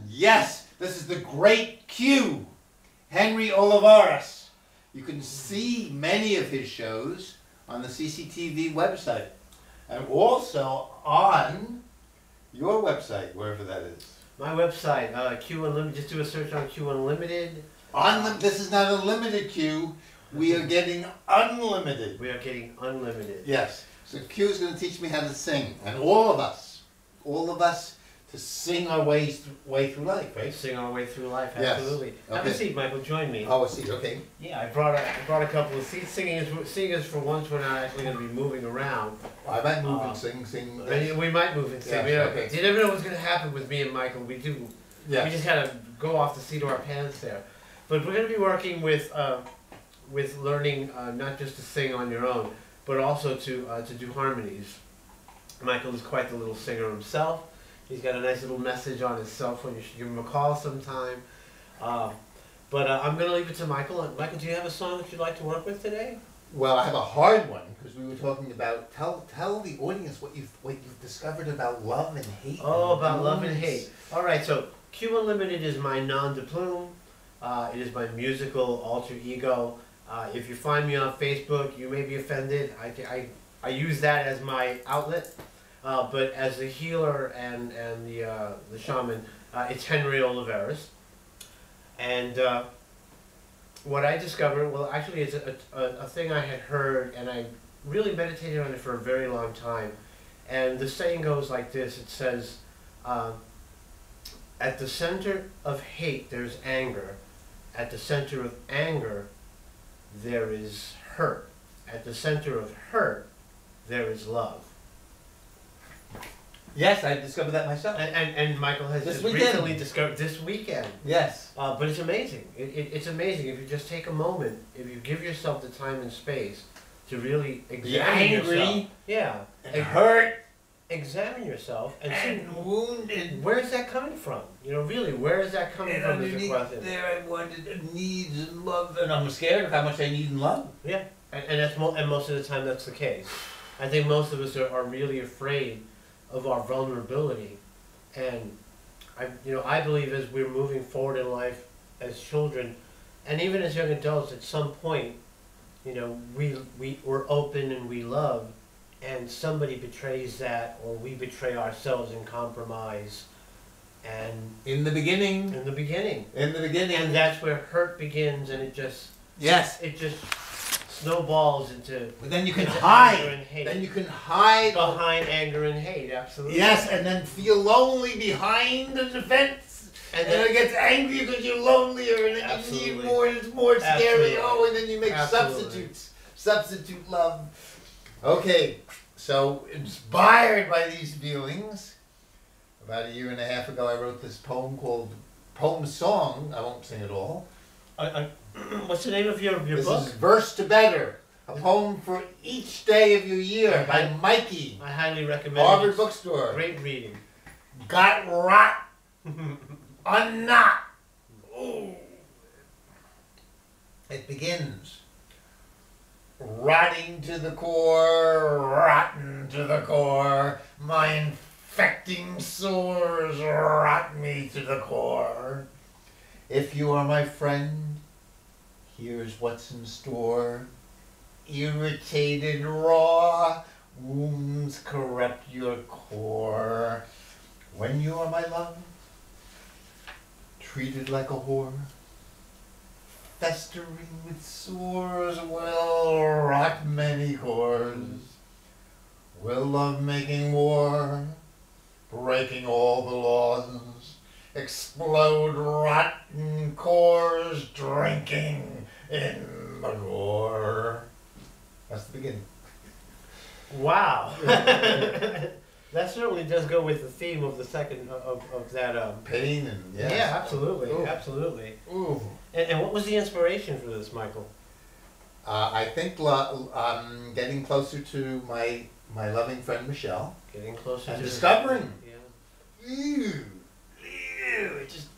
Yes, this is the great Q, Henry Oliveras. You can see many of his shows on the CCTV website and also on your website, wherever that is. My website, Q Unlimited. Just do a search on Q Unlimited. This is not a limited Q. We are getting unlimited. We are getting unlimited. Yes. So Q is going to teach me how to sing, and all of us, to sing our way through life, right? Sing our way through life, Yes. absolutely. Okay. Have a seat, Michael. Join me. Oh, a seat, okay. Yeah, I brought a couple of seats. Singers for once we're not actually going to be moving around. I might move and sing. Yes. We might move and sing. Yes, okay. You never know what's going to happen with me and Michael. We do. Yes. We just kind of go off the seat of our pants there. But we're going to be working with learning not just to sing on your own, but also to do harmonies. Michael is quite the little singer himself. He's got a nice little message on his cell phone. You should give him a call sometime. But I'm going to leave it to Michael. Michael, do you have a song that you'd like to work with today? Well, I have a hard one because we were talking about tell the audience what you've discovered about love and hate. Oh, about love and hate. All right, so Q Unlimited is my nom de plume. It is my musical alter ego. If you find me on Facebook, you may be offended. I use that as my outlet. But as the healer and the shaman, it's Henry Oliveras. And what I discovered, well, actually it's a thing I had heard, and I really meditated on it for a very long time. And the saying goes like this. It says, at the center of hate, there's anger. At the center of anger, there is hurt. At the center of hurt, there is love. Yes, I discovered that myself. And Michael has just recently discovered this weekend. Yes. But it's amazing. It's amazing if you just take a moment, if you give yourself the time and space to really examine yourself. Yeah. And hurt. Examine yourself and see wounded. Where is that coming from? You know, really, where is that coming from? Is the question. There, I wanted needs and love, and I'm scared of how much I need and love. Yeah, and that's and most of the time that's the case. I think most of us are really afraid of our vulnerability, and I believe as we're moving forward in life as children, and even as young adults, at some point, we're open and we love, and somebody betrays that, or we betray ourselves in compromise, and in the beginning, and that's where hurt begins, and it just snowballs into. But then you can hide. Anger and hate. Then you can hide behind anger and hate. Absolutely. Yes, and then feel lonely behind the defense. And then it gets angry because you're lonelier, and then you need more, and it's more scary. Oh, and then you make substitutes. Substitute love. Okay, so inspired by these feelings, about 1.5 years ago I wrote this poem called Poem Song. I won't sing it all. What's the name of your book? This is Verse to Better, a poem for each day of your year by Mykey. I highly recommend it. Harvard Bookstore. Great reading. Got Rot Unknot. Ooh. It begins. Rotting to the core, rotten to the core, my infecting sores rot me to the core. If you are my friend, here's what's in store. Irritated raw, wounds corrupt your core. When you are my love, treated like a whore, festering with sores will rot many cores. Will love making war, breaking all the laws, explode rotten cores, drinking in the gore. That's the beginning. Wow. That certainly does go with the theme of the second of that pain and yes. Yeah, absolutely. Ooh. Absolutely. Ooh. And what was the inspiration for this, Michael? I think getting closer to my loving friend Michelle. Getting closer and to discovering. Yeah. Ew. It just.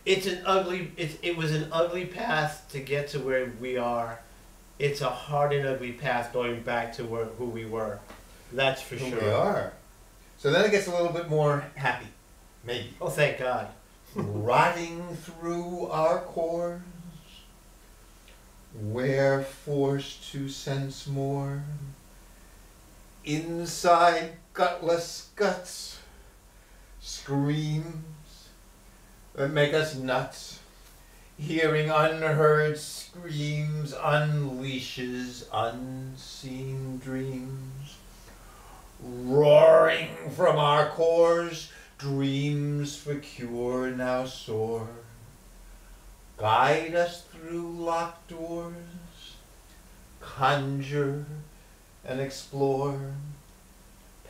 It was an ugly path to get to where we are. It's a hard and ugly path going back to who we were. That's for sure. We are. So then it gets a little bit more happy, maybe. Oh, thank God. Rotting through our cores, we're forced to sense more. Inside gutless guts, screams that make us nuts. Hearing unheard screams unleashes unseen dreams. Roaring from our cores, dreams for cure now soar. Guide us through locked doors, conjure and explore.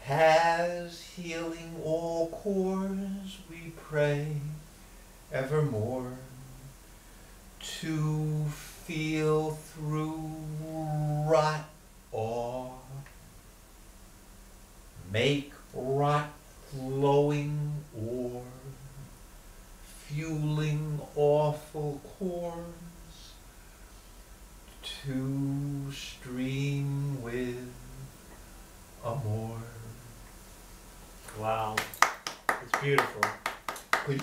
Paths healing all cores, we pray evermore. To feel through rot awe, make rot flowing ore, fueling awful cores, to stream with amor. Wow. It's beautiful.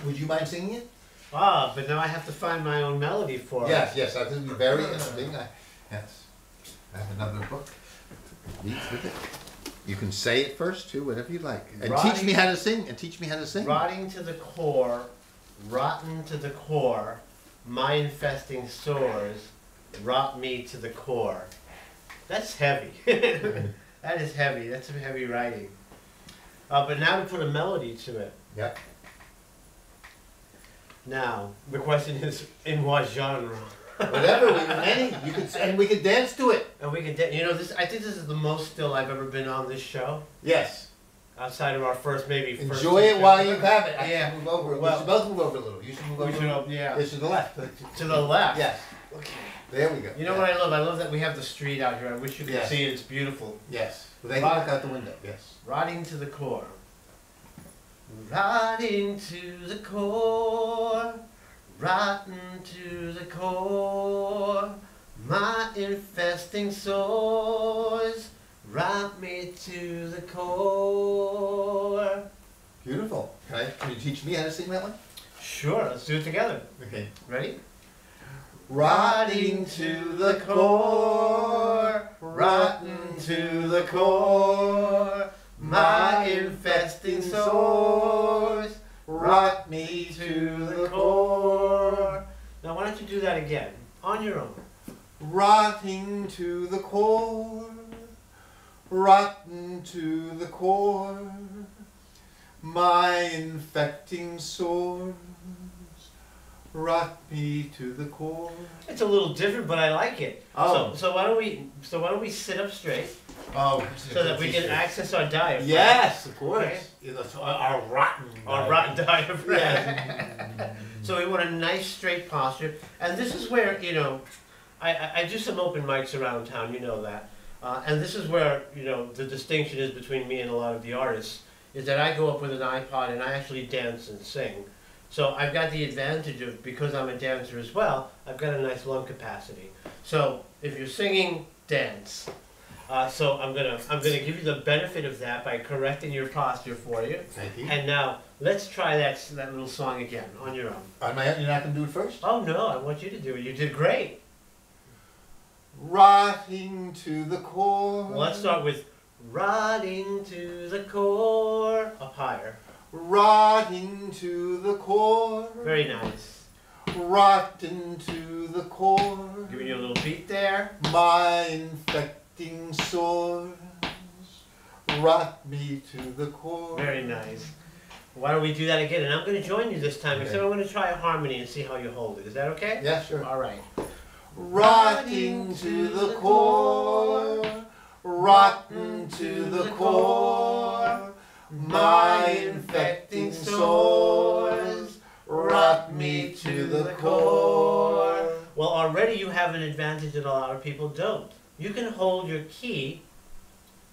Would you mind singing it? Ah, but now I have to find my own melody for it. Yes, yes, that would be very interesting. Yes. I have another book. Reads with it. You can say it first too, whatever you like. And teach me how to sing. Rotting to the core, rotten to the core, my infesting sores, rot me to the core. That's heavy. That is heavy. That's some heavy writing. But now to put a melody to it. Yep. Now, the question is, in what genre? Whatever, you could, and we could dance to it. And we could, you know, this. I think this is the most still I've ever been on this show. Yes. Outside of our first, maybe. Enjoy it while you have it. Yeah. Move over. Well, we should both move over a little. You should move over. Yeah. It's to the left. To the left. Yes. Okay. There we go. You know what I love? I love that we have the street out here. I wish you could see it. It's beautiful. Yes. Well, they can look out the window. Yes. Rotting to the core. Rotting to the core. Rotten to the core, my infesting sores rot me to the core. Beautiful. Can you teach me how to sing that one? Sure, let's do it together. Okay. Ready? Rotting to the core, rotten to the core, my infesting sores rot me to the core. Now why don't you do that again, on your own. Rotting to the core, rotten to the core, my infecting sores rot me to the core. It's a little different, but I like it. Oh. So why don't we sit up straight? Oh, so that we can access our diaphragm. Yes, of course. Okay. Yeah, that's our rotten diaphragm. Yes. So we want a nice straight posture, and this is where, you know, I do some open mics around town. You know that, and this is where, you know, the distinction is between me and a lot of the artists is that I go up with an iPod and I actually dance and sing. So I've got the advantage of, because I'm a dancer as well, I've got a nice lung capacity. So if you're singing, dance. So I'm gonna give you the benefit of that by correcting your posture for you. Thank you. And now let's try that little song again on your own. On my own, you're not gonna do it first? Oh no, I want you to do it. You did great. Rotting to the core. Well, let's start with rotting to the core. Up higher. Rotting to the core. Very nice. Rotten to the core. Giving you a little beat there. My infecting sores rot me to the core. Very nice. Why don't we do that again? And I'm going to join you this time, Okay. except I'm going to try a harmony and see how you hold it. Is that okay? Yeah, sure. All right. Rotting to the core, rotten to the core, my infecting sores rot me to the core. Well, already you have an advantage that a lot of people don't. You can hold your key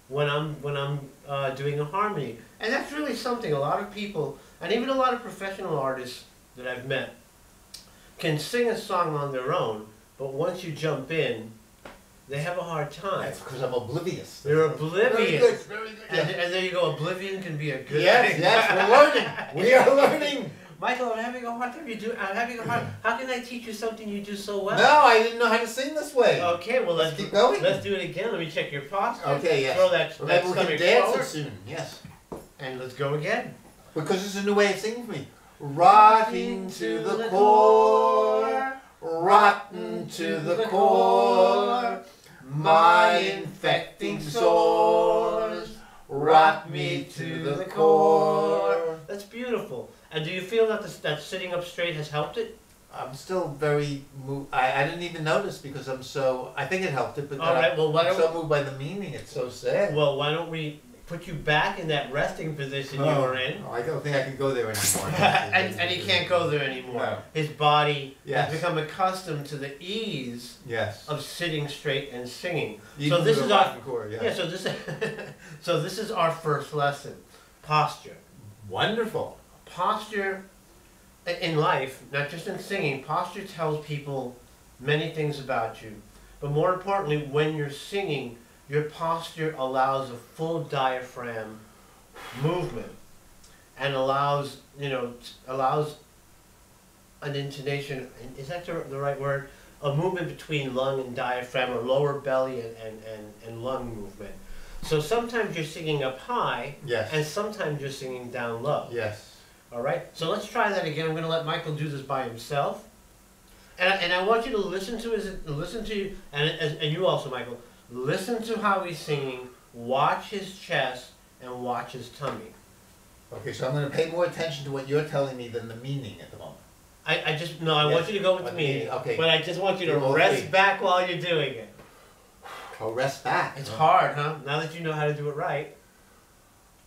when I'm doing a harmony, and that's really something. A lot of people, and even a lot of professional artists that I've met, can sing a song on their own. But once you jump in, They have a hard time. That's because I'm oblivious. They're oblivious. Very good, very good. And there you go. Oblivion can be a good Yes, thing. yes, we're learning. We are learning. Michael, I'm having a hard time. I'm having a hard. How can I teach you something you do so well? No, I didn't know how to sing this way. Okay, well let's keep going. Let's do it again. Let me check your posture. Okay, yes. Throw that Maybe we can stomach dance forward. it soon. Yes. And let's go again. Because it's a new way of singing for me. Rotting to the core, rotten to the core, my infecting sores rot me to the core. That's beautiful. And do you feel that that sitting up straight has helped it? I'm still very moved. I didn't even notice because I'm so. I think it helped it, but All right, well, I'm so moved by the meaning. It's so sad. Well, why don't we put you back in that resting position you were in? I don't think I can go there anymore. and he can't go there anymore. No. His body Yes. has become accustomed to the ease Yes. of sitting straight and singing. Even so this with is a our rocking core, yeah. So this so this is our first lesson, posture. Wonderful. Posture in life, not just in singing. Posture tells people many things about you, but more importantly, when you're singing, your posture allows a full diaphragm movement and allows an intonation. Is that the right word? A movement between lung and diaphragm, or lower belly and lung movement. So sometimes you're singing up high, Yes. and sometimes you're singing down low. Yes. All right. So let's try that again. I'm going to let Michael do this by himself, and I want you to listen to you, and you also, Michael. Listen to how he's singing, watch his chest, and watch his tummy. Okay, so I'm going to pay more attention to what you're telling me than the meaning at the moment. I want you to go with the meaning. Okay. But I just want you to Okay. rest back while you're doing it. Oh, rest back. It's hard, huh? Now that you know how to do it right.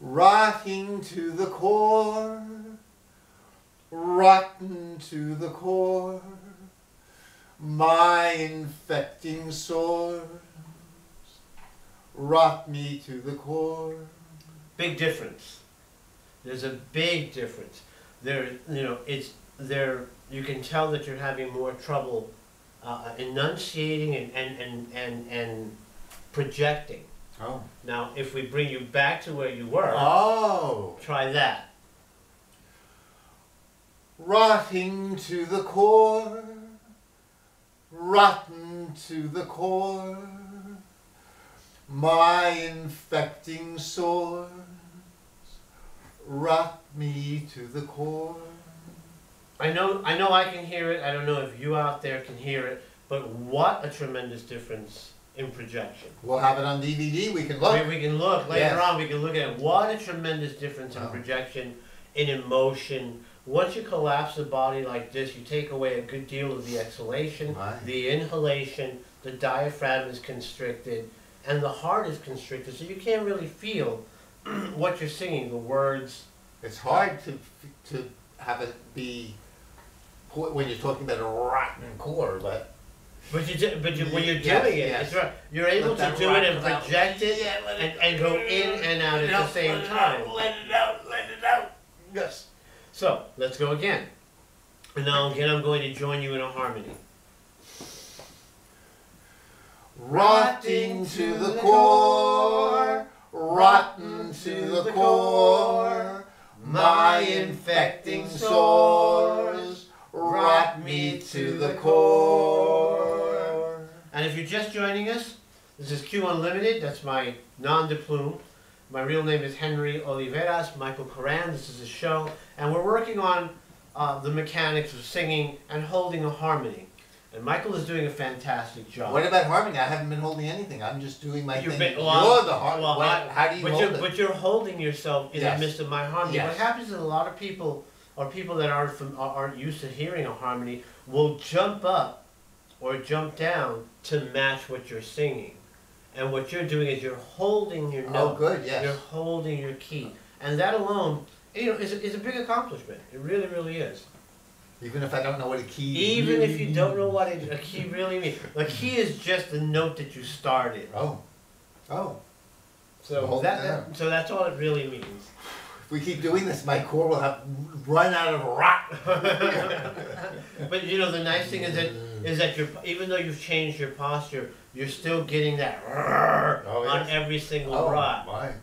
Rotting to the core, rotten to the core, my infecting sores rot me to the core. Big difference. There's a big difference. You can tell that you're having more trouble enunciating and projecting. Oh. Now, if we bring you back to where you were, try that. Rotting to the core, rotten to the core, my infecting sores rot me to the core. I know I can hear it. I don't know if you out there can hear it, but what a tremendous difference in projection. We'll have it on DVD. We can look. We can look later Yes. on. We can look at it. What a tremendous difference in projection, in emotion. Once you collapse the body like this, you take away a good deal of the exhalation, Right. the inhalation, the diaphragm is constricted, and the heart is constricted, so you can't really feel what you're singing, the words. It's hard to have it be when you're talking about a rotten core, but When you're doing Yes, it, yes. it's right. You're able Let to that do rock it and come out. project it, Yeah, let it and go in and out at the same time. Let it out, let it out. Yes. So, let's go again. And now again I'm going to join you in a harmony. Rotting to the core, rotten to the core, my infecting sores rot me to the core. And if you're just joining us, this is Q Unlimited. That's my nom de plume. My real name is Henry Oliveras, Michael Koran. This is a show, and we're working on the mechanics of singing and holding a harmony. And Michael is doing a fantastic job. What about harmony? I haven't been holding anything. I'm just doing my thing. You're You're the harmony. How do you hold it? But you're holding yourself in Yes. the midst of my harmony. Yes. What happens is a lot of people, or people that aren't used to hearing a harmony, will jump up or jump down to match what you're singing. And what you're doing is you're holding your note. Oh, good, yes. You're holding your key. And that alone, is a big accomplishment. It really, really is. Even if I don't know what a key Even really if you don't know what a key really means. A key is just the note that you started. Oh. So Hold it down. so that's all it really means. we keep doing this, my core will have run out of rot. But you know, the nice thing is that you're, even though you've changed your posture, you're still getting that on every single rot. Why?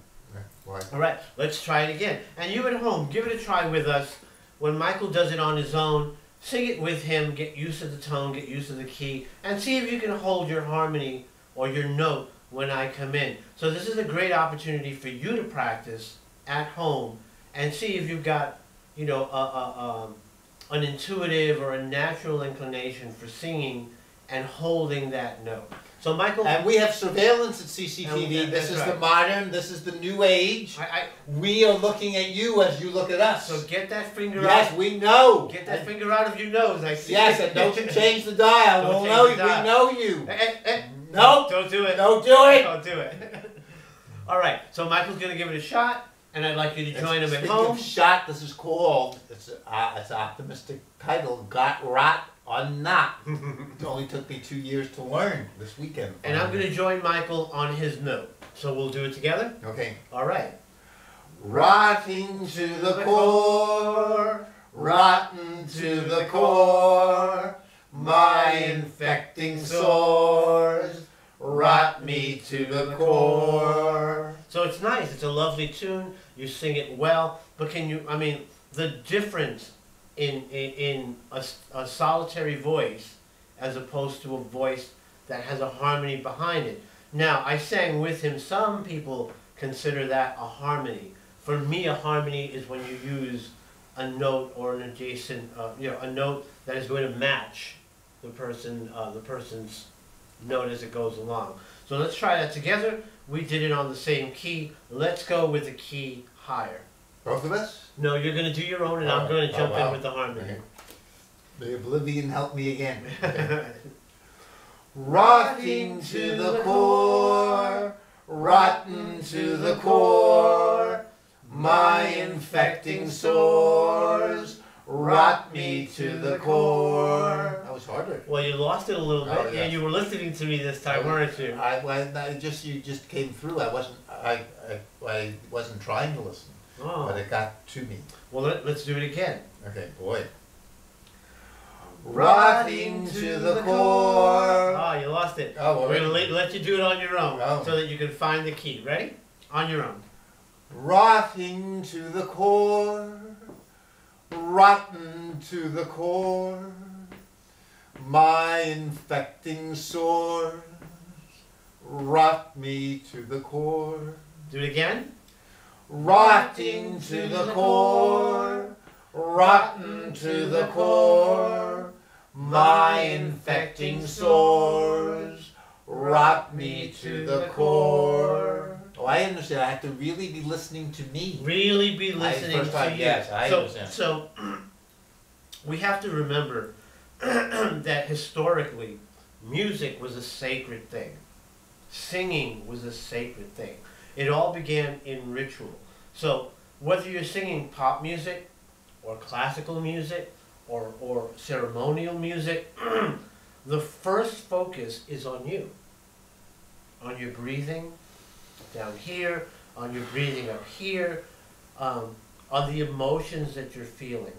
All right, let's try it again. And you at home, give it a try with us. When Michael does it on his own, sing it with him, get used to the tone, get used to the key, and see if you can hold your harmony or your note when I come in. So this is a great opportunity for you to practice at home and see if you've got, you know, an intuitive or a natural inclination for singing and holding that note. So Michael... And we have surveillance at CCTV. This is the modern, this is the new age. We are looking at you as you look at us. So get that finger out. Yes, we know. Get that finger out of your nose. I see. Yes, and don't you change the dial. We'll know you. We know you. No, don't do it. Don't do it. Don't do it. All right, so Michael's going to give it a shot, and I'd like you to join him at home. Shot, this is called, it's an optimistic title, Rot Unknot. It only took me 2 years to learn this weekend. And I'm going to join Michael on his note. So we'll do it together? Okay. All right. Rotting to the core, rotten to the core, my infecting sores rot me to the core. So it's nice. It's a lovely tune. You sing it well. But can you, I mean, the difference in a solitary voice as opposed to a voice that has a harmony behind it. Now, I sang with him. Some people consider that a harmony. For me, a harmony is when you use a note or an adjacent, you know, a note that is going to match the person's note as it goes along. So let's try that together. We did it on the same key. Let's go with the key higher. Both of us? No, you're going to do your own, and I'm going to jump in with the harmony. Okay. May oblivion help me again. Okay. Rotting to the core, rotten to the core, my infecting sores rot me to the core. That was harder. Well, you lost it a little bit. Oh, yeah. You were listening to me this time, weren't you? You just came through. I wasn't trying to listen. Oh. But it got to me. Well, let's do it again. Okay, boy. Rotting to the core. Ah, you lost it. Oh, we're going to let you do it on your own so that you can find the key. Ready? On your own. Rotting to the core, rotten to the core, my infecting sores rot me to the core. Do it again. Rotting to the core, rotten to the core, my infecting sores rot me to the core. Oh, I understand. I have to really be listening to me. Really be listening to you. Yes, I understand. So, we have to remember that historically, music was a sacred thing. Singing was a sacred thing. It all began in ritual. So, whether you're singing pop music, or classical music, or ceremonial music, the first focus is on you. On your breathing down here, on your breathing up here, on the emotions that you're feeling.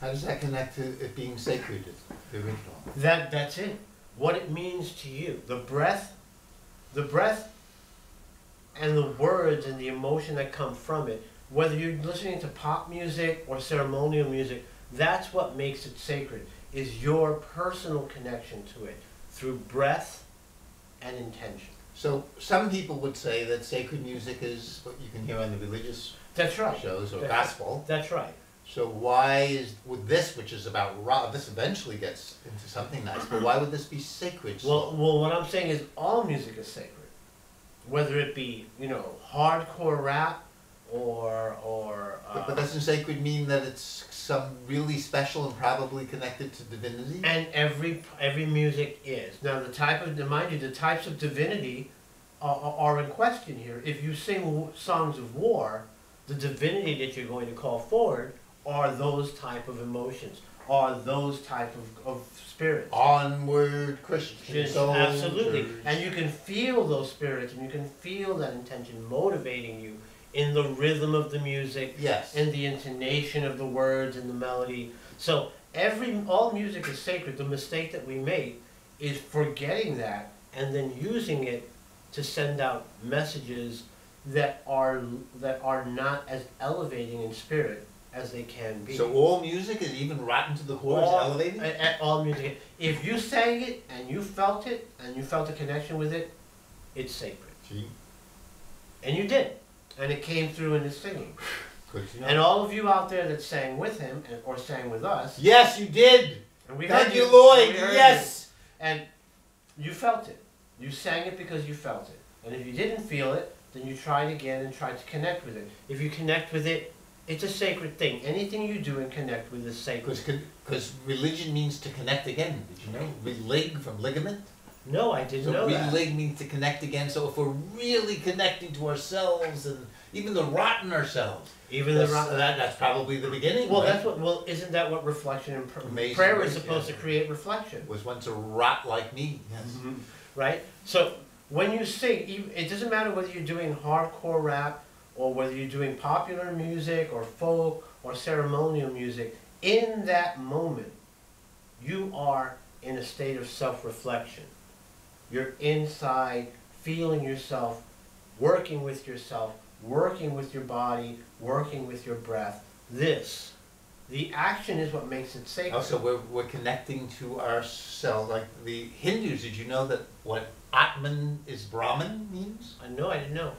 How does that connect to it being sacred, the original? That's it. What it means to you. The breath and the words and the emotion that come from it, whether you're listening to pop music or ceremonial music, that's what makes it sacred, is your personal connection to it through breath and intention. So some people would say that sacred music is what you can hear on the religious shows or gospel. That's right. So why is, with this, which is about rock, this eventually gets into something nice, but why would this be sacred? Well, what I'm saying is all music is sacred. Whether it be, you know, hardcore rap or but doesn't sacred mean that it's some really special and probably connected to divinity? And every music is. Now the types of divinity are in question here. If you sing songs of war, the divinity that you're going to call forward are those type of emotions, are those type of spirits. Onward Christian soldiers. Absolutely. And you can feel those spirits and you can feel that intention motivating you in the rhythm of the music, Yes. in the intonation of the words and the melody. So all music is sacred. The mistake that we make is forgetting that and then using it to send out messages that are not as elevating in spirit as they can be. So all music, is even rotten to the core, is elevating? All music. If you sang it and you felt it and you felt a connection with it, it's sacred. Gee. And you did. And it came through in his singing. Good to know. And all of you out there that sang with him or sang with us. Yes, you did. And we Thank heard you, Lloyd. we heard Yes. you. And you felt it. You sang it because you felt it. And if you didn't feel it, then you tried again and tried to connect with it. If you connect with it, it's a sacred thing. Anything you do and connect with is sacred. Because religion means to connect again. Did you know? Relig from ligament. No, I didn't know that. Relig means to connect again. So if we're really connecting to ourselves and even the rotten ourselves, that's probably the beginning. Well, right? Isn't that what reflection and Amazing prayer is grace, supposed yeah. to create reflection? Was once a rot like me. Yes. Mm-hmm. Right? So when you sing, it doesn't matter whether you're doing hardcore rap or whether you're doing popular music or folk or ceremonial music. In that moment, you are in a state of self-reflection. You're inside, feeling yourself, working with yourself, working with your body, working with your breath. The action is what makes it sacred. Also, we're connecting to ourselves. Like the Hindus, did you know that what Atman is Brahman means? I didn't know.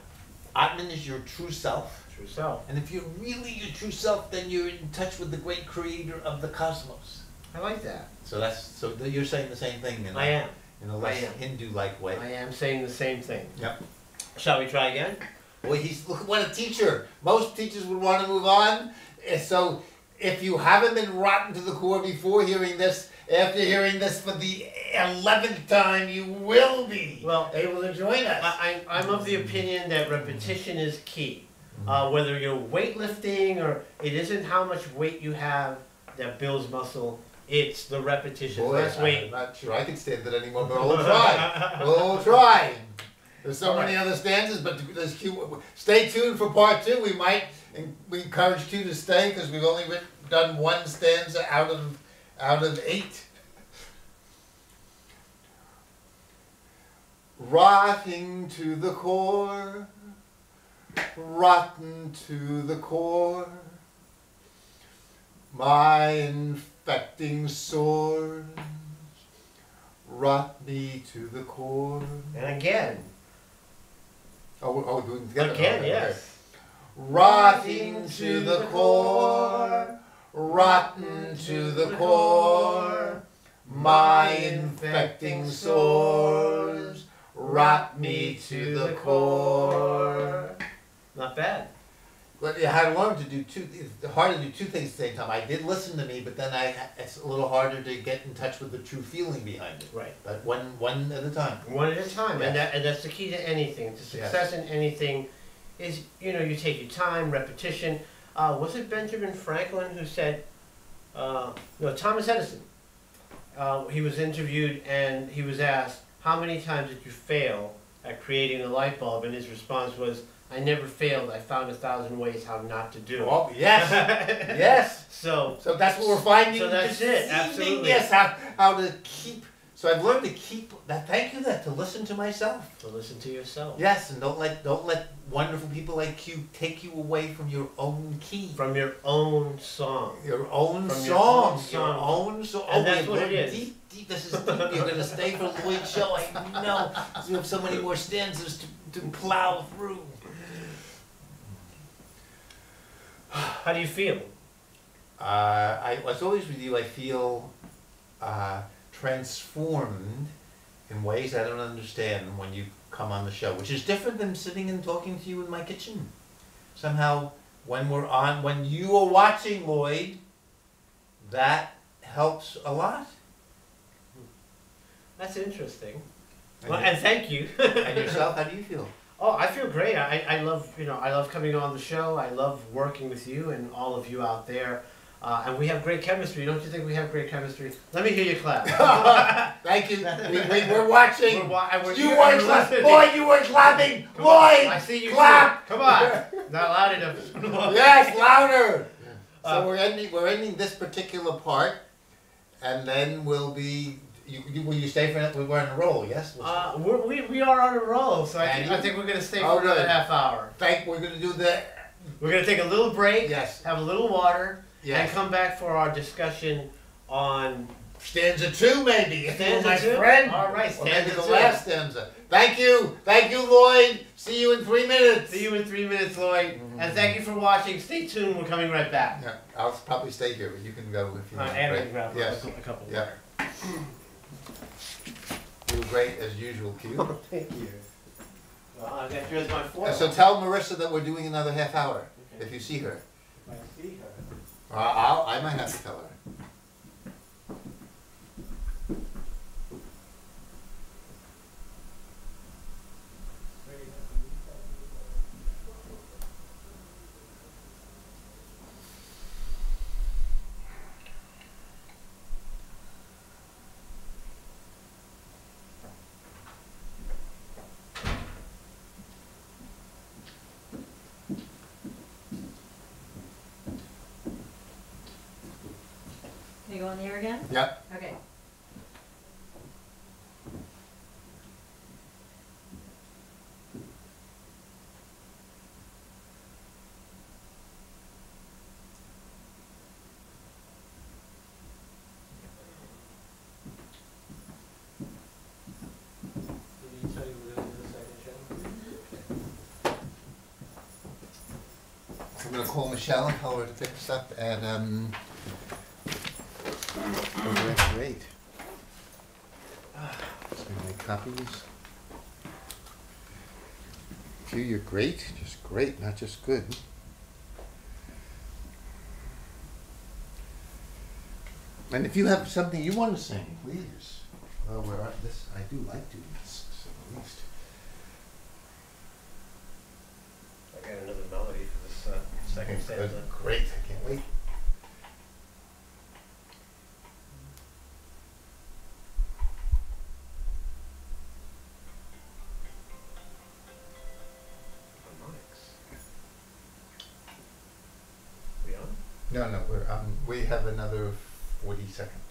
Atman is your true self. True self. And if you're really your true self, then you're in touch with the great creator of the cosmos. I like that. So you're saying the same thing. I am. In a less Hindu-like way. I am saying the same thing. Yep. Shall we try again? Boy, look what a teacher. Most teachers would want to move on. So if you haven't been rotten to the core before hearing this, after hearing this for the 11th time, you will be able to join us. I'm of the opinion that repetition is key. Whether you're weightlifting or it isn't how much weight you have that builds muscle, it's the repetition. Boy, Less weight. I'm not sure I can stand it anymore, but we'll try. We'll try. There's so many other stanzas, but stay tuned for part 2. We encourage you to stay because we've only done one stanza out of 8. Rotting to the core, rotten to the core, my infecting sores rot me to the core. And again. We're doing it together. Again, okay. yes. Rotting to the core, rotten to the core, my infecting sores rot me to the core. Not bad. But I had learned to do it's hard to do 2 things at the same time. I did listen to me, but then it's a little harder to get in touch with the true feeling behind it. Right. But one at a time. One at a time, Yes. and that's the key to anything. To success in anything is, you take your time, repetition. Was it Benjamin Franklin who said, no, Thomas Edison. He was interviewed and he was asked, how many times did you fail at creating a light bulb? And his response was, I never failed. I found 1,000 ways how not to do it. Oh, yes. Yes. So that's what we're finding. So that's it. Absolutely. Yes, how to keep. So I've learned to keep that. Thank you. To listen to myself. To listen to yourself. Yes, and don't let wonderful people like you take you away from your own key. From your own song. Your own From song. Your own song. And that's what it is. Deep. This is deep. You're going to stay for Lloyd's show. I know. We have so many more stanzas to plow through. How do you feel? As always with you, I feel transformed in ways I don't understand when you come on the show, which is different than sitting and talking to you in my kitchen. Somehow, when you are watching, Lloyd, that helps a lot. That's interesting. And thank you. And yourself, how do you feel? Oh, I feel great. I love, I love coming on the show. I love working with you and all of you out there. And we have great chemistry. Don't you think we have great chemistry? Let me hear you clap. Thank you. We're watching. You weren't clapping. Lloyd, you weren't clapping. Lloyd, I see you. Clap. Come on. Not loud enough. Yes, louder. So we're ending this particular part, and then we'll be. Will you stay for it? We're on a roll, yes. We are on a roll, so I think we're going to stay for another half hour. We're going to do the. We're going to take a little break. Yes. Have a little water. Yes. And come back for our discussion on stanza 2, maybe. Stanza my 2? friend. All right, or maybe stanza the 2. last stanza. Thank you, Lloyd. See you in 3 minutes. See you in 3 minutes, Lloyd. And thank you for watching. Stay tuned. We're coming right back. Yeah, I'll probably stay here, but you can go if you want. And I can grab a couple yeah. more. You were great as usual, Q. Thank you. Well, I got yours my foil. So tell Marissa that we're doing another half hour, if you see her. I see her. I might have to tell her. Can you go in the air again? Yep. Okay. I'm going to call Michelle and tell her to pick us up, and that's great. Just going to make copies. Q, you're great, just great, not just good. And if you have something you want to sing, please. Well, I do like doing this, at least. I got another melody for this second stanza. Great, I can't wait. We on? No, we have another 40 seconds.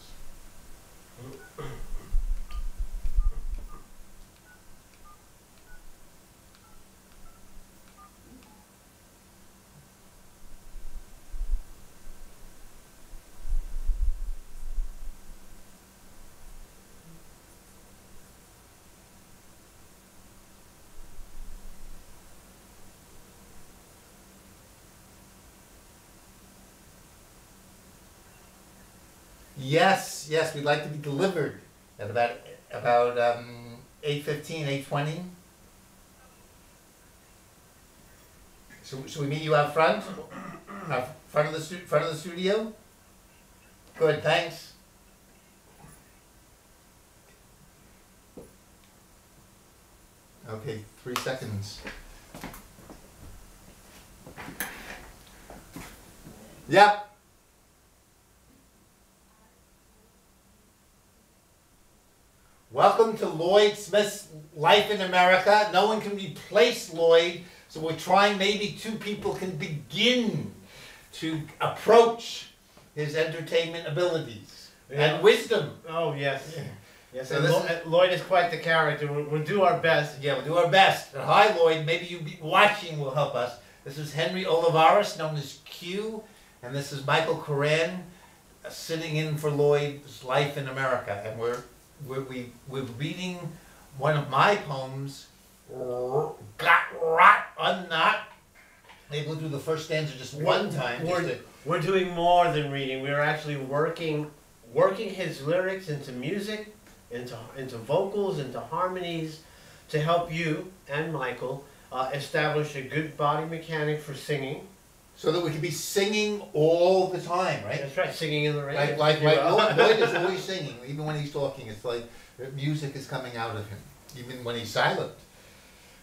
Yes, we'd like to be delivered at about 8:15, 8:20. So should we meet you out front? Front of the studio? Good, thanks. Okay, 3 seconds. Yep. Welcome to Lloyd Smith's Life in America. No one can replace Lloyd, so we're trying maybe 2 people can begin to approach his entertainment abilities and wisdom. Oh, yes. Yeah. Yes, So and Lloyd is quite the character. We'll do our best. Yeah, we'll do our best. Hi, Lloyd. Maybe you watching will help us. This is Henry Oliveras, known as Q, and this is Michael Koran, sitting in for Lloyd's Life in America, and we're reading one of my poems, Rot Unknot. Maybe we'll do the first stanza just one time. We're doing more than reading. We're actually working his lyrics into music, into vocals, into harmonies, to help you and Michael establish a good body mechanic for singing. So that we can be singing all the time, right? That's right, singing in the rain. Like Lloyd is always singing, even when he's talking. It's like music is coming out of him, even when he's silent.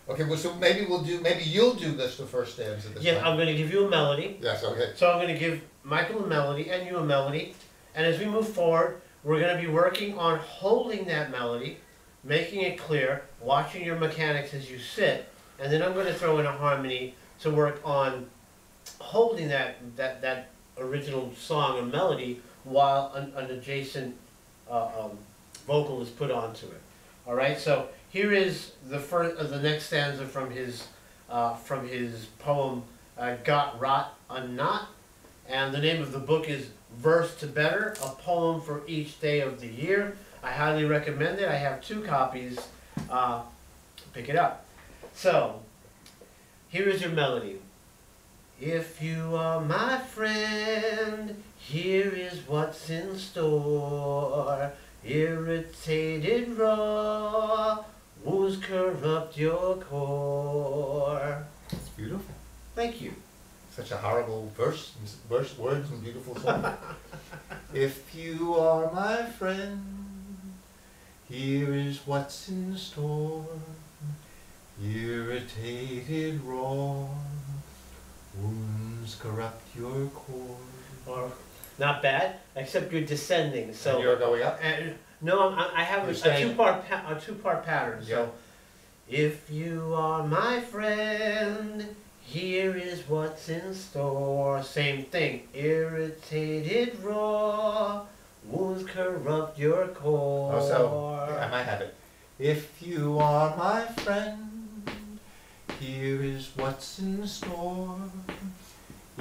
Okay, well, so maybe you'll do this the first stanza this Yeah, time. I'm going to give you a melody. Yes, okay. So I'm going to give Michael a melody and you a melody, and as we move forward, we're going to be working on holding that melody, making it clear, watching your mechanics as you sit, and then I'm going to throw in a harmony to work on holding that original song or melody while an adjacent vocal is put onto it. All right, so here is the next stanza from his poem Rot Unknot, and the name of the book is Verse to Better, a poem for each day of the year. I highly recommend it. I have 2 copies. Pick it up. So, here is your melody. If you are my friend, here is what's in store. Irritated raw wounds corrupt your core. It's beautiful. Thank you. Such a horrible verse, words, and beautiful song. If you are my friend, here is what's in store. Irritated raw wounds corrupt your core. Or not bad, except you're descending. So and you're going up. No, I have a two-part pattern. Yeah. So, if you are my friend, here is what's in store. Same thing. Irritated raw wounds corrupt your core. Oh, so I might have it. If you are my friend, here is what's in store.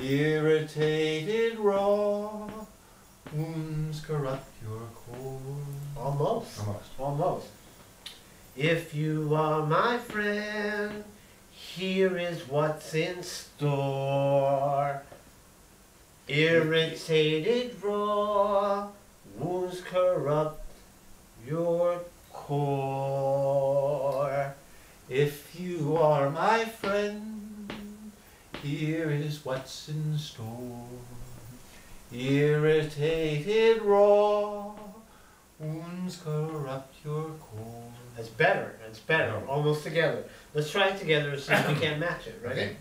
Irritated raw wounds corrupt your core. Almost. Almost. Almost. If you are my friend, here is what's in store. Irritated raw wounds corrupt your core. If you are my friend, here is what's in store. Irritated raw wounds corrupt your core. That's better. That's better. Yeah. Almost together. Let's try it together and see if we can't match it. Ready? Okay.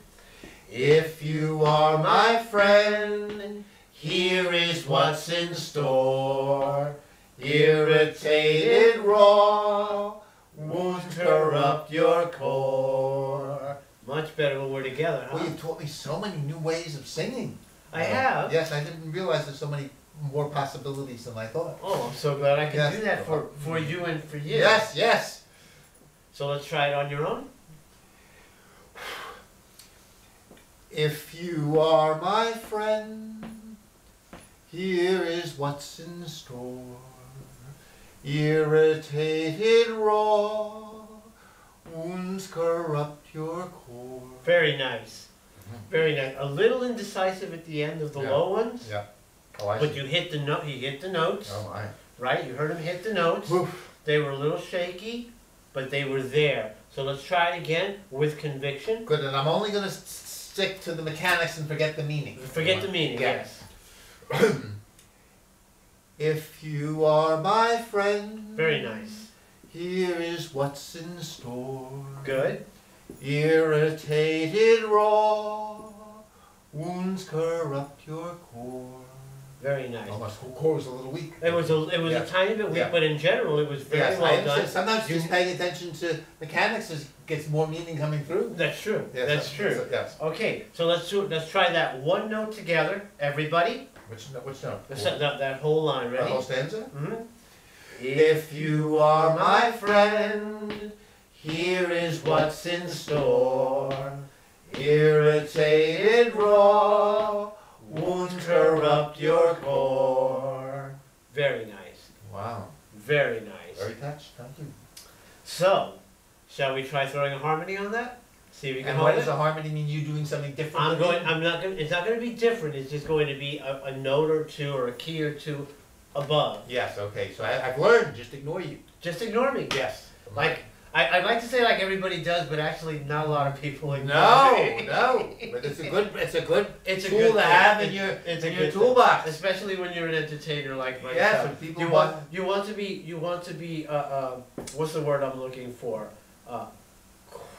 If you are my friend, here is what's in store. Irritated raw wounds corrupt your core. Much better when we're together, huh? Well, you've taught me so many new ways of singing. I have. Yes, I didn't realize there's so many more possibilities than I thought. Oh, I'm so glad I can Yes. do that for you and for you. Yes, yes. So let's try it on your own. If you are my friend, here is what's in store. Irritated raw wounds corrupt your core. Very nice. Very nice. A little indecisive at the end of the Yeah. low ones. Yeah. Oh, I But see. you hit the note. He hit the notes. Oh my. Right? You heard him hit the notes. Oof. They were a little shaky, but they were there. So let's try it again with conviction. Good, and I'm only going to stick to the mechanics and forget the meaning. Forget the meaning. Yeah. Yes. If you are my friend, Very nice. here is what's in store. Good. Irritated raw wounds corrupt your core. Very nice. Oh, my core was a little weak. It was a Yeah. tiny bit weak, Yeah. but in general, it was very Yes, I well understand. done. Sometimes just paying attention to mechanics gets more meaning coming through. That's true. Yes, That's true. Yes. Okay, so let's try that one note together, everybody. Which note? That whole line, The ready? whole stanza? Mm-hmm. If you are my friend, here is what's in store. Irritated raw wounds corrupt your core. Very nice. Wow. Very nice. Very touched. Thank you. So, shall we try throwing a harmony on that? See if we can And hold what does it. a harmony mean? You doing something different? I'm going. I'm not going. It's not going to be different. It's just going to be a note or two or a key or two above. Yes. Okay. So I've learned. Just ignore you. Just ignore me. Yes. Like I'd like to say like everybody does, but actually not a lot of people ignore No, me. no. But it's a good. It's a good It's a tool good to thing. have in your It's in a your good thing. toolbox. Especially when you're an entertainer like myself. Yes. When people You want to be what's the word I'm looking for?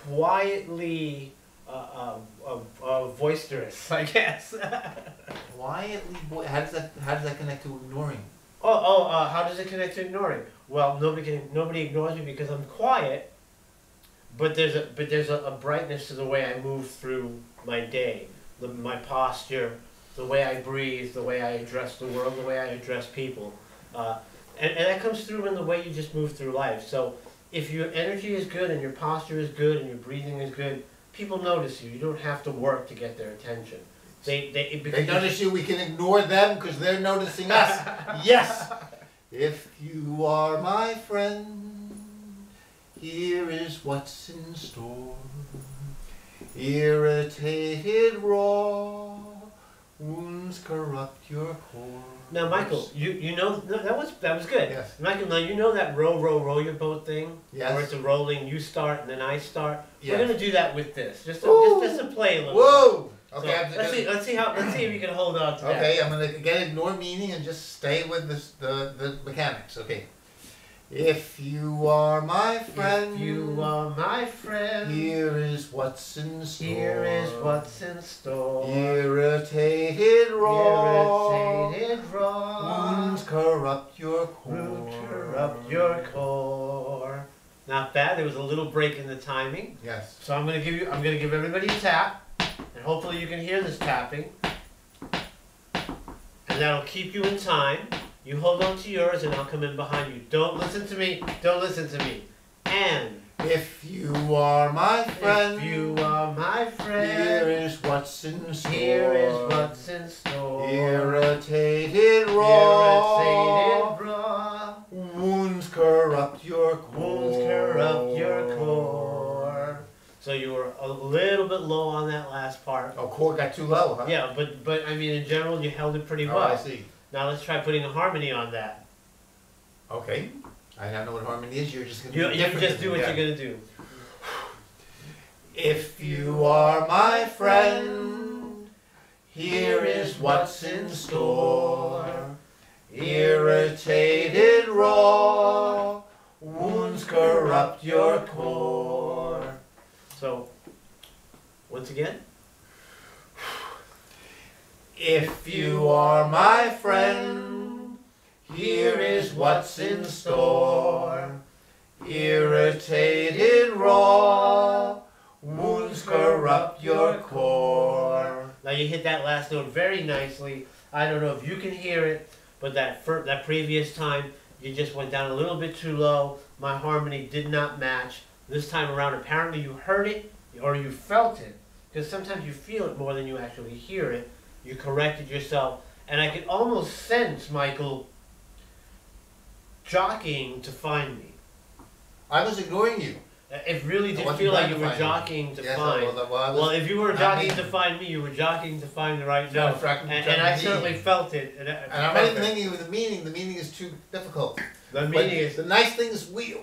Quietly boisterous, I guess. Quietly, boy. How does that connect to ignoring? How does it connect to ignoring? Well, nobody ignores me because I'm quiet, but there's a brightness to the way I move through my day, my posture, the way I breathe, the way I address the world, the way I address people, and that comes through in the way you just move through life. So if your energy is good and your posture is good and your breathing is good, people notice you. You don't have to work to get their attention. They notice you. We can ignore them because they're noticing us. Yes. If you are my friend, here is what's in store. Irritated raw wounds corrupt your core. Now, Michael, you know that was good. Yes. Michael, now you know that row your boat thing. Yes. Where it's a rolling. You start and then I start. Yes. We're gonna do that with this. Just to play a little. Whoa. Bit. Okay. So, let's see if you can hold on to that. Okay, I'm gonna again ignore meaning and just stay with the mechanics. Okay. If you are my friend, if you are my friend, here is what's in store. Here is what's in store. Irritated raw wounds corrupt your core. Wounds corrupt your core. Not bad. There was a little break in the timing. Yes. So I'm gonna give everybody a tap, and hopefully you can hear this tapping, and that'll keep you in time. You hold on to yours and I'll come in behind you. Don't listen to me. Don't listen to me. And if you are my friend, if you are my friend, here is what's in store. Here is what's in store. Irritated raw wounds corrupt your core. Wounds corrupt your core. So you were a little bit low on that last part. Oh, core got too low, huh? Yeah, but I mean in general you held it pretty well. Oh, I see. Now let's try putting a harmony on that. Okay. I don't know what harmony is. You're just going You to just do what you're going to do. If you are my friend, here is what's in store. Irritated raw wounds corrupt your core. So, once again. If you are my friend, here is what's in store. Irritated raw wounds corrupt your core. Now you hit that last note very nicely. I don't know if you can hear it, but that previous time you just went down a little bit too low. My harmony did not match. This time around, apparently you heard it or you felt it, because sometimes you feel it more than you actually hear it. You corrected yourself, and I could almost sense Michael jockeying to find me. I was ignoring you. It really did feel like you were jockeying to find. Well, if you were jockeying to find me, you were jockeying to find the right note. And I certainly felt it. And I'm not even thinking of the meaning. The meaning is too difficult. The meaning is... The nice thing is we,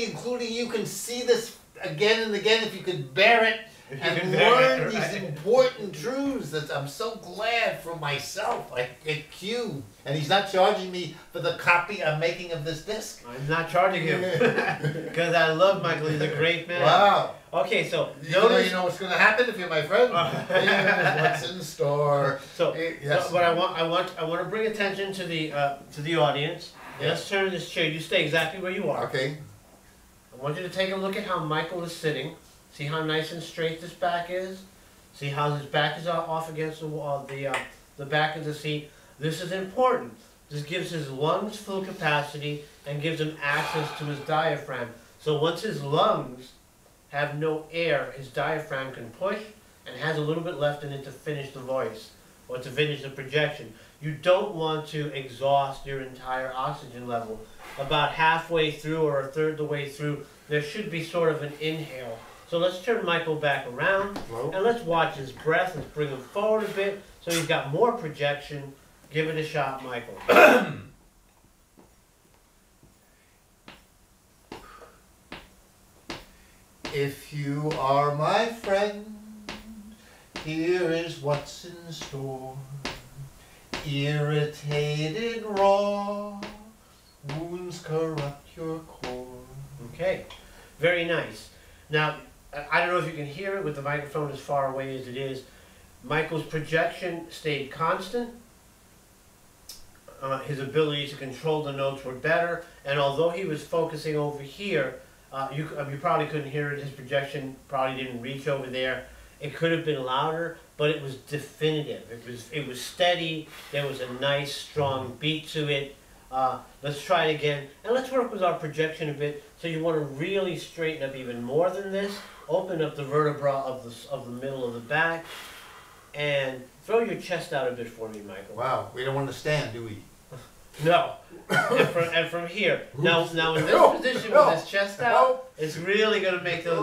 including you, can see this again and again if you could bear it. And learn these important truths that I'm so glad for myself. I get Q. And he's not charging me for the copy I'm making of this disc. I'm not charging him. Because I love Michael. He's a great man. Wow. Okay, so... You know what's going to happen if you're my friend? Here's what's in store. So, yes. But I want to bring attention to the audience. Yes. Let's turn this chair. You stay exactly where you are. Okay. I want you to take a look at how Michael is sitting. See how nice and straight this back is? See how his back is off against the wall, the back of the seat? This is important. This gives his lungs full capacity and gives him access to his diaphragm. So once his lungs have no air, his diaphragm can push and has a little bit left in it to finish the voice or to finish the projection. You don't want to exhaust your entire oxygen level. About halfway through or a third the way through, there should be sort of an inhale. So let's turn Michael back around, and let's watch his breath. Let's bring him forward a bit so he's got more projection. Give it a shot, Michael. If you are my friend, here is what's in store. Irritated raw wounds corrupt your core. Okay, very nice. Now, I don't know if you can hear it with the microphone as far away as it is. Michael's projection stayed constant. His ability to control the notes were better, and although he was focusing over here, you probably couldn't hear it. His projection probably didn't reach over there. It could have been louder, but it was definitive. It was steady. There was a nice, strong beat to it. Let's try it again, and let's work with our projection a bit. So you want to really straighten up even more than this. Open up the vertebra of the middle of the back, and throw your chest out a bit for me, Michael. Wow, we don't understand, do we? No. And from here. Now in this position with his chest out, it's really going to make the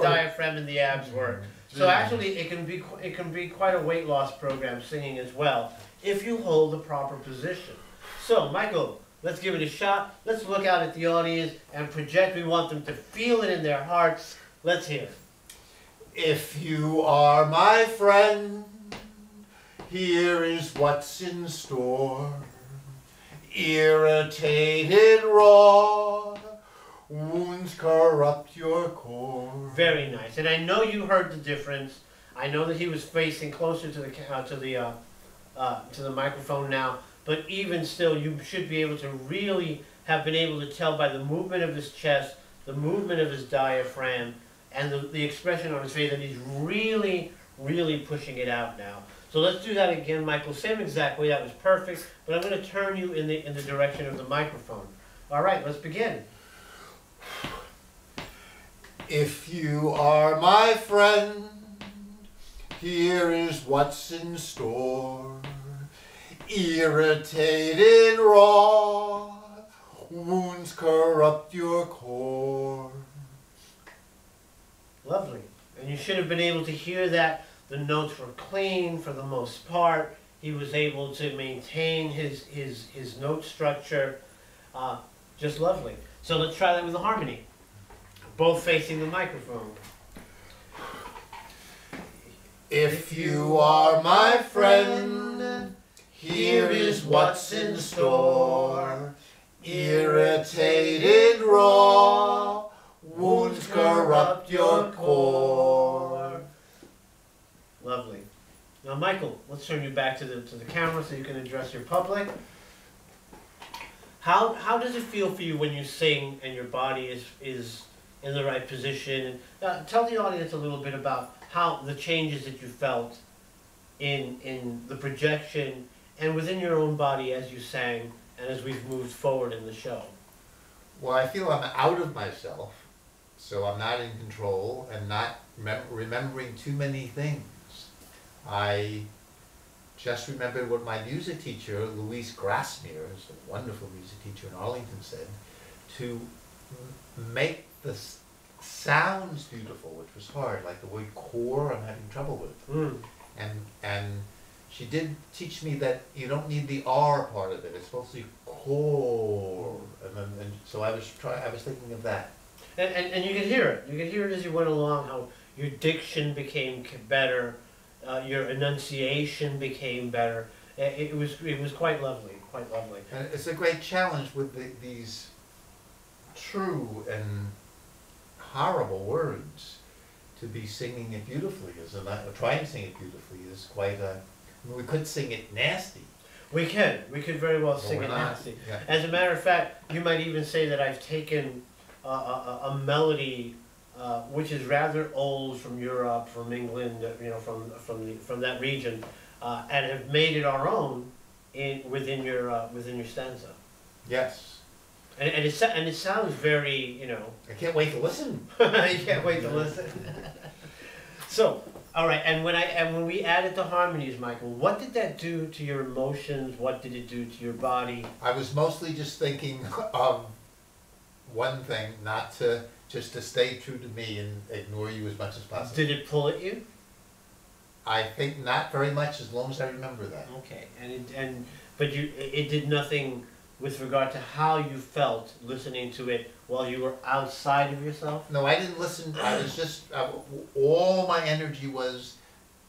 diaphragm and the abs work. So actually, it can be quite a weight loss program singing as well if you hold the proper position. So Michael, let's give it a shot. Let's look out at the audience and project. We want them to feel it in their hearts. Let's hear it. If you are my friend, here is what's in store. Irritated raw, wounds corrupt your core. Very nice, and I know you heard the difference. I know that he was facing closer to the microphone now, but even still, you should be able to really have been able to tell by the movement of his chest, the movement of his diaphragm, and the expression on his face that he's really, really pushing it out now. So let's do that again, Michael. Same exact way. That was perfect. But I'm going to turn you in the direction of the microphone. All right, let's begin. If you are my friend, here is what's in store. Irritated raw, wounds corrupt your core. Lovely. And you should have been able to hear that. The notes were clean for the most part. He was able to maintain his note structure. Just lovely. So let's try that with the harmony. Both facing the microphone. If you are my friend, here is what's in store. Irritated raw, wounds corrupt your core. Lovely. Now, Michael, let's turn you back to the camera so you can address your public. How does it feel for you when you sing and your body is in the right position? Tell the audience a little bit about how the changes that you felt in the projection and within your own body as you sang and as we've moved forward in the show. Well, I feel I'm out of myself, so I'm not in control and not remembering too many things. I just remembered what my music teacher, Louise Grassmere, who's a wonderful music teacher in Arlington, said, to make the sounds beautiful, which was hard, like the word core I'm having trouble with. And she did teach me that you don't need the R part of it, it's supposed to be core. And so I was thinking of that. And you could hear it. You could hear it as you went along, how your diction became better. Your enunciation became better. It was quite lovely, quite lovely. And it's a great challenge with these true and horrible words. To be singing it beautifully trying to sing it beautifully is quite a. I mean, we could sing it nasty. We could very well sing it nasty. Yeah. As a matter of fact, you might even say that I've taken a melody. Which is rather old from Europe, from England, you know, from that region, and have made it our own within your stanza. Yes. And it sounds very, you know. I can't wait to listen. You can't wait to listen. So, all right, and when we added the harmonies, Michael, what did that do to your emotions? What did it do to your body? I was mostly just thinking of one thing, just to stay true to me and ignore you as much as possible. Did it pull at you? I think not very much, as long as I remember that. Okay, but it did nothing with regard to how you felt listening to it while you were outside of yourself? No, I didn't listen. I was just all my energy was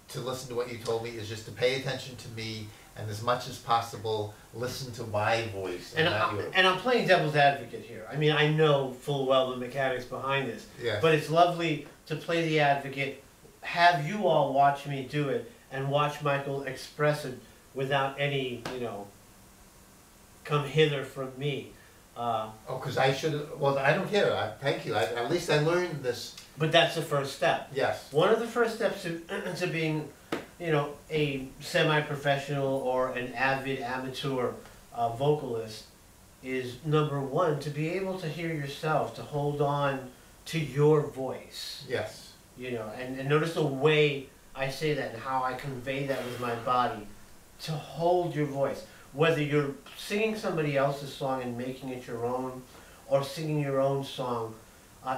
to listen to what you told me, is just to pay attention to me and as much as possible, listen to my voice and not yours. And I'm playing devil's advocate here. I mean, I know full well the mechanics behind this, Yes. but it's lovely to play the advocate, have you all watch me do it, and watch Michael express it without any, come hither from me. Because I should. Well, I don't care. Thank you. At least I learned this. But that's the first step. Yes. One of the first steps to being, a semi-professional or an avid amateur vocalist is, number one, to be able to hear yourself, to hold on to your voice. Yes. And notice the way I say that and how I convey that with my body. To hold your voice. Whether you're singing somebody else's song and making it your own, or singing your own song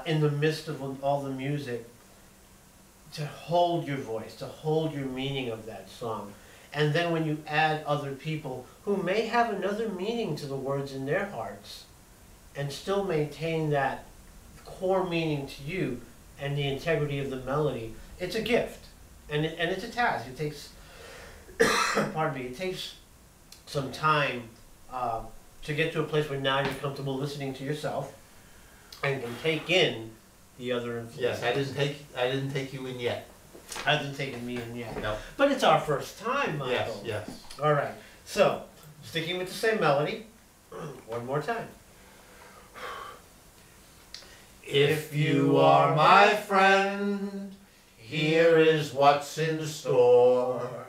in the midst of all the music, to hold your voice, to hold your meaning of that song. And then when you add other people who may have another meaning to the words in their hearts, and still maintain that core meaning to you and the integrity of the melody, it's a gift. And it's a task. It takes, pardon me, it takes some time to get to a place where now you're comfortable listening to yourself and can take in the other influence. Yes, I didn't take you in yet. Hasn't taken me in yet. No. But it's our first time, Michael. Yes, yes. All right. So, sticking with the same melody, one more time. If you are my friend, here is what's in store.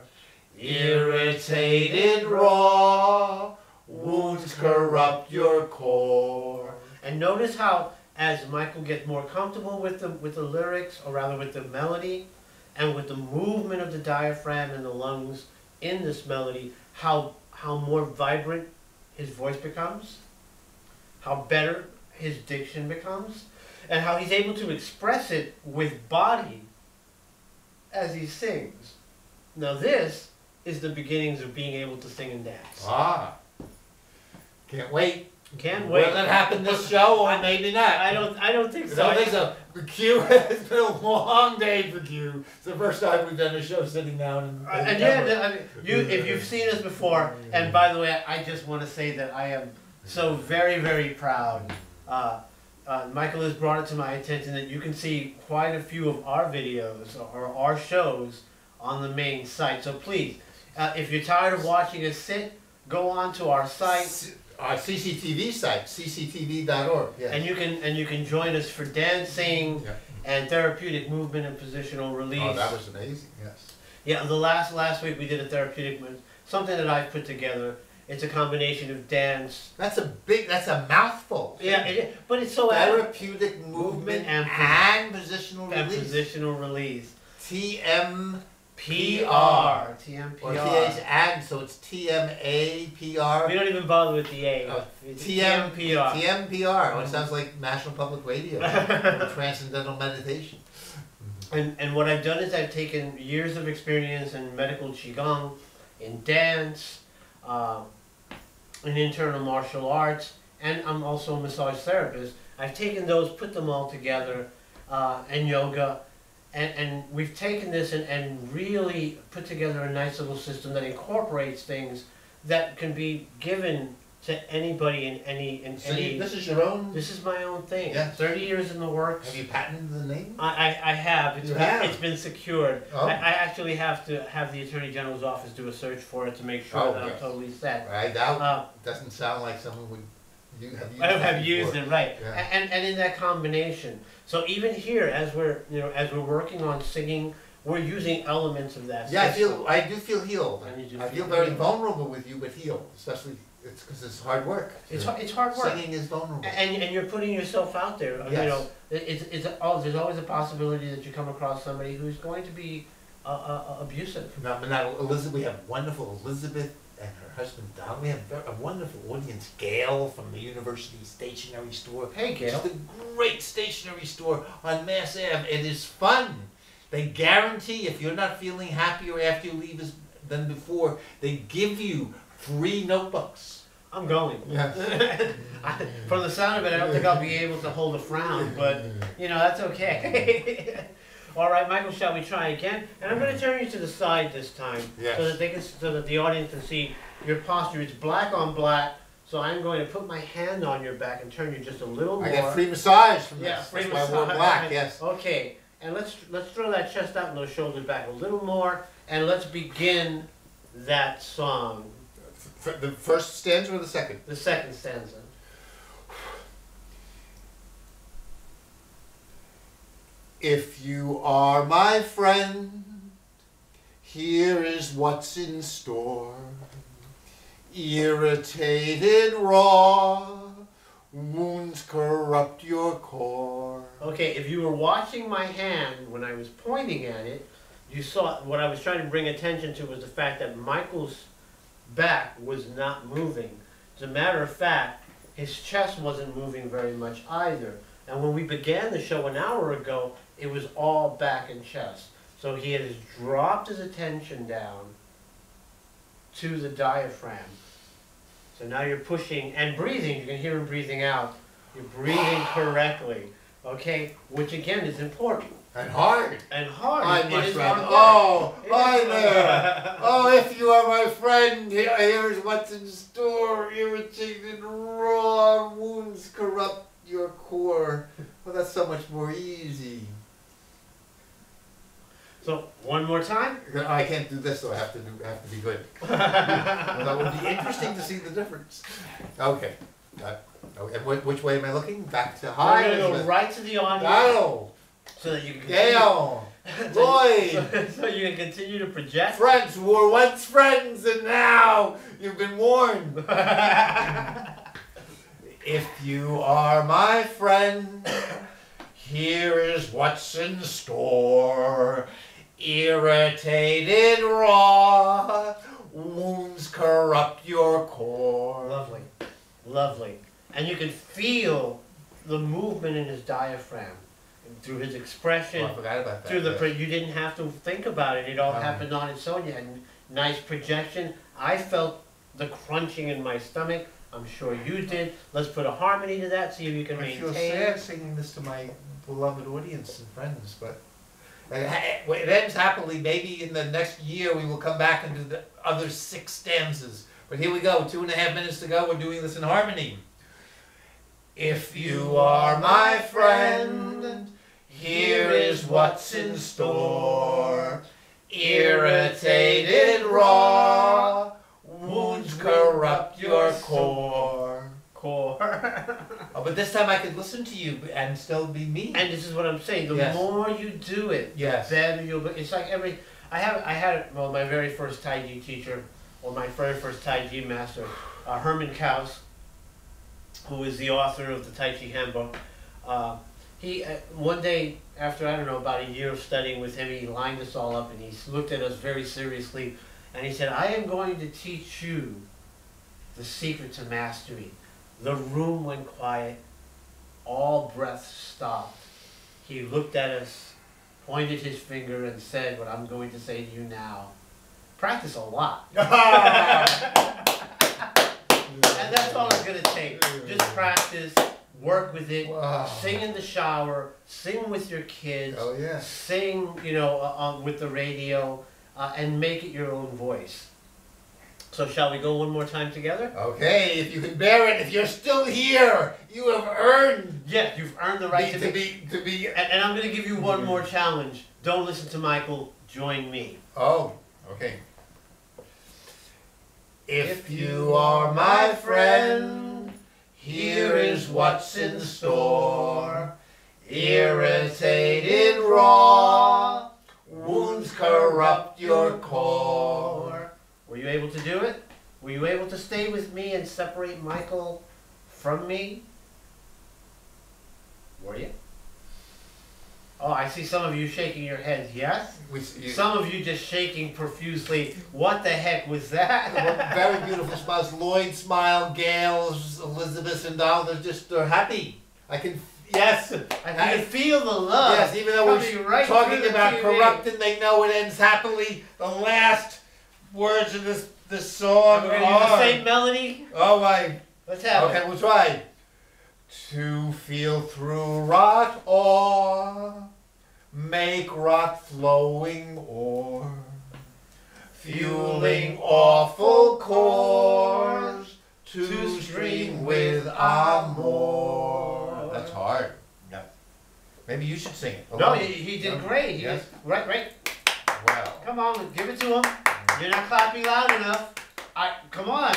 Irritated raw, wounds corrupt your core. And notice how, as Michael gets more comfortable with the lyrics, or rather with the melody, and with the movement of the diaphragm and the lungs in this melody, how more vibrant his voice becomes, how better his diction becomes, and how he's able to express it with body as he sings. Now this is the beginnings of being able to sing and dance. Ah, can't wait. Can't wait. Will it happen this show or maybe not? I don't think so. I don't think so. Q has been a long day for Q. It's the first time we've done a show sitting down And yeah, if you've seen us before, and by the way, I just want to say that I am so very, very proud. Michael has brought it to my attention that you can see quite a few of our videos or our shows on the main site. So please, if you're tired of watching us sit, go on to our site. Our CCTV site, cctv.org. Yes. And you can join us for dancing and therapeutic movement and positional release. Oh, that was amazing. Yes. Yeah, the last week we did a therapeutic something that I've put together. It's a combination of dance. That's a mouthful. Yeah, but it's so therapeutic movement and positional release. And positional release. TMPR. TMPR. Or TH and, so it's TMAPR. We don't even bother with the A. TMPR. TMPR. Oh, it sounds like National Public Radio. Transcendental meditation. And what I've done is I've taken years of experience in medical qigong, in dance, in internal martial arts, and I'm also a massage therapist. I've taken those, put them all together, and yoga. And we've taken this and really put together a nice little system that incorporates things that can be given to anybody in any. This is your own? This is my own thing. Yes. 30 years in the works. Have you patented the name? I have. It's been secured. Oh. I actually have to have the Attorney General's office do a search for it to make sure that I'm totally set. Right. That doesn't sound like someone would. Have used it, right? Yeah. And in that combination, so even here, as we're working on singing, we're using elements of that. Yeah, system. I do feel healed. I feel very healed. vulnerable with you, but healed, especially it's because it's hard work. It's hard work. Singing is vulnerable. And you're putting yourself out there. Yes. There's always a possibility that you come across somebody who's going to be abusive. Now, Elizabeth, we have wonderful Elizabeth and her husband Don. We have a wonderful audience, Gail from the University Stationery Store. Hey, Gail. It's a great stationery store on Mass Ave. It is fun. They guarantee if you're not feeling happier after you leave than before, they give you free notebooks. I'm going. Yes. From the sound of it, I don't think I'll be able to hold a frown, but that's okay. All right, Michael, shall we try again? And I'm going to turn you to the side this time, Yes. so that the audience can see your posture. It's black on black. So I'm going to put my hand on your back and turn you just a little more. I get free massage from Yeah, this. free That's why I massage. wore black. Yes. Okay, and let's throw that chest out and those shoulders back a little more, and let's begin that song. The first stanza or the second? The second stanza. If you are my friend, here is what's in store. Irritated raw, wounds corrupt your core. Okay, if you were watching my hand when I was pointing at it, you saw what I was trying to bring attention to was the fact that Michael's back was not moving. As a matter of fact, his chest wasn't moving very much either. And when we began the show an hour ago, it was all back and chest. So he has dropped his attention down to the diaphragm. So now you're pushing and breathing. You can hear him breathing out. You're breathing correctly. Okay? Which again is important. And hard. And hard. I It must is rather. hard Oh, work. It hi is there. Oh, if you are my friend, here's what's in store. Irritated raw, wounds corrupt your core. Well, that's so much more easy. So one more time. I can't do this, so I have to be good. Well, that would be interesting to see the difference. Okay. Okay. Which way am I looking? Back to high. We're going to go right to the audience. Dale. So that you can Dale. Lloyd. so you can continue to project. Friends who were once friends and now you've been warned. If you are my friend, here is what's in store. Irritated raw, wounds corrupt your core. Lovely. Lovely. And you can feel the movement in his diaphragm through his expression. Oh, I forgot about that. Through the yes. you didn't have to think about it. It all happened on its own. You had nice projection. I felt the crunching in my stomach. I'm sure you did. Let's put a harmony to that. See if you can I maintain. feel sad singing this to my beloved audience and friends, but it ends happily. Maybe in the next year we will come back and do the other 6 stanzas. But here we go, 2.5 minutes to go. We're doing this in harmony. If you are my friend, here is what's in store. Irritated raw, wounds corrupt your core. Oh, but this time I could listen to you and still be me. And this is what I'm saying. The Yes. more you do it, Yes. the better you'll be. It's like I had my very first Tai Chi teacher, or my very first Tai Chi master, Herman Kaus, who is the author of the Tai Chi Handbook. He one day, after I don't know about a year of studying with him, he lined us all up and he looked at us very seriously, and he said, "I am going to teach you the secret to mastery." The room went quiet. All breaths stopped. He looked at us, pointed his finger, and said what I'm going to say to you now. Practice a lot. And that's all it's going to take. Just practice, work with it, Wow. sing in the shower, sing with your kids, Oh, yeah. sing, with the radio, and make it your own voice. So shall we go one more time together? Okay, if you can bear it, if you're still here, you have earned Yes, you've earned the right to be. And I'm going to give you one more challenge. Don't listen to Michael. Join me. Oh, okay. If you are my friend, here is what's in store. Irritated raw, wounds corrupt your core. Were you able to do it? Were you able to stay with me and separate Michael from me? Were you? Oh, I see some of you shaking your heads, yes? Some of you just shaking profusely. What the heck was that? Very beautiful smiles. Lloyd smiled, Gail, Elizabeth, and Donald. They're happy. I can, yes. I can feel the love. Yes, even though we're coming right talking through the about TV. corrupting, they know it ends happily. The last words of this song We're going to use the same melody. Oh my. Let's have Okay, it. we'll try. To feel through rot or make rot flowing o'er, fueling awful chords to string with amor. That's hard. Yeah. Maybe you should sing it. No, he did great. Yes. Right. Wow. Come on, give it to him. You're not clapping loud enough. Come on.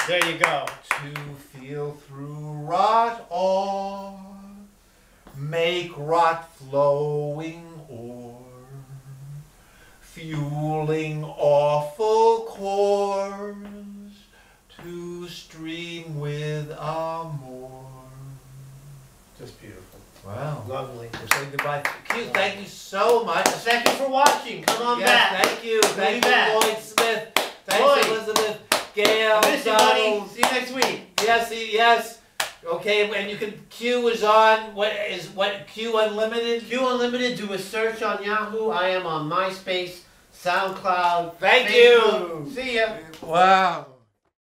There you go. To feel through rot on, make rot flowing o'er, fueling awful chords to stream with amor. Just beautiful. Wow. Lovely. We're saying goodbye. Q, thank you so much. Thank you for watching. Come on back. Thank you. We'll Thank be you, back. Lloyd Smith. Thanks, Lloyd. Elizabeth. Gail. I miss you, buddy. Donald. See you next week. Yes. Okay, and you can, Q is on, Q Unlimited? Q Unlimited, do a search on Yahoo. I am on MySpace, SoundCloud, Thank Facebook. you. See ya. Wow.